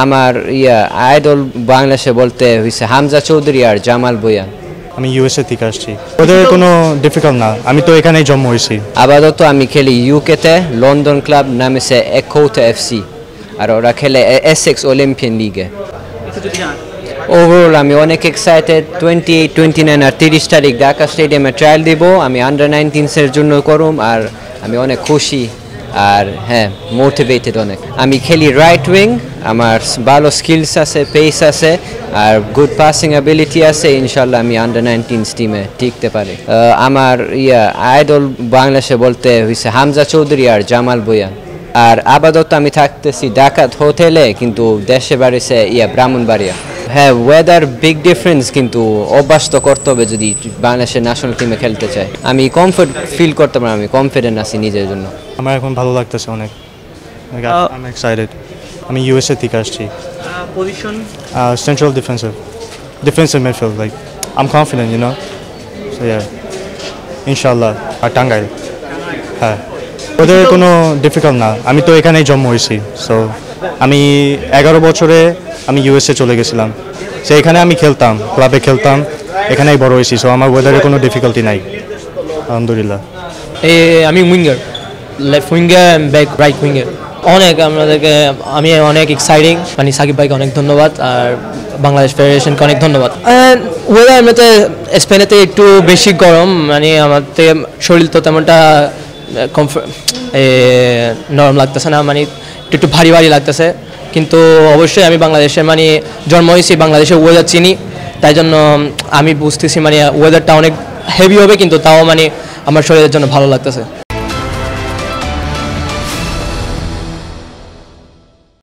আমার আইডল বাংলাদেশে বলতে হইছে হামজা চৌধুরী আর জামাল ভুঁইয়া। আমি ইউএসএ থেকে আসছি। ওদের কোনো ডিফিকাল্ট না, আমি তো এখানেই জন্ম হয়েছি। আপাতত আমি খেলি ইউকেতে, লন্ডন ক্লাব নামেছে একোটা এফসি, আর ওরা খেলে এসেক্স অলিম্পিয়ান লিগে। ওভারঅল আমি অনেক এক্সাইটেড। 28, 29 আর 30 তারিখ ঢাকা স্টেডিয়ামে ট্রায়াল দিব। আমি আন্ডার-19 জন্য করুম, আর আমি অনেক খুশি আর হ্যাঁ মোটিভেটেড অনেক। আমি খেলি রাইট উইং, আমার ভালো স্কিলস আছে, পেস আছে আর গুড পাসিং অ্যাবিলিটি আছে। ইনশাল্লাহ আমি আন্ডার-19 টিমে টিকতে পারি। আমার আইডল বাংলাদেশে বলতে হইছে হামজা চৌধুরী আর জামাল ভুঁইয়া। আর আপাতত আমি থাকতেছি ঢাকাত হোটেলে, কিন্তু দেশে বাড়িছে ব্রাহ্মণবাড়িয়া। হ্যাঁ, ওয়েদার বিগ ডিফারেন্স, কিন্তু অভ্যাস তো করতে হবে যদি বাংলাদেশের ন্যাশনাল টিমে খেলতে চাই। আমি কমফোর্ট ফিল করতে পারি, আমি কনফিডেন্ট আছি নিজের জন্য। আমার এখন ভালো লাগতেছে অনেক, আই এম এক্সাইটেড। আমি ইউএসএ থেকে আসছি। Position central defensive midfield, like I am confident, you know. So yeah, ইনশাআল্লাহ। আর টাঙ্গাইল। হ্যাঁ, ওদের কোনো ডিফিকাল্ট না, আমি তো এখানেই জন্ম হয়েছি। সো আমি 11 বছরে আমি ইউএসএ চলে গেছিলাম। সো এখানে আমি খেলতাম, ক্লাবে খেলতাম, এখানেই বড় হয়েছি। সো আমার ওয়েদারে কোনো ডিফিকাল্টি নাই, আলহামদুলিল্লাহ। আমি winger, left winger, back right winger. আমি অনেক এক্সাইটিং। মানে সাকিব ভাইকে অনেক ধন্যবাদ, আর বাংলাদেশ ফেডারেশনকে অনেক ধন্যবাদ। ওয়েদার এমনিতে স্পেনেতে একটু বেশি গরম, মানে আমার শরীর তো তেমনটা নরম লাগতেছে না, মানে একটু ভারী ভারী লাগতেছে। কিন্তু অবশ্যই আমি বাংলাদেশের মানে জন্ম হয়েছি, বাংলাদেশের ওয়েদার চিনি, তাই জন্য আমি বুঝতেছি মানে ওয়েদারটা অনেক হেভি হবে, কিন্তু তাও মানে আমার শরীরের জন্য ভালো লাগতেছে।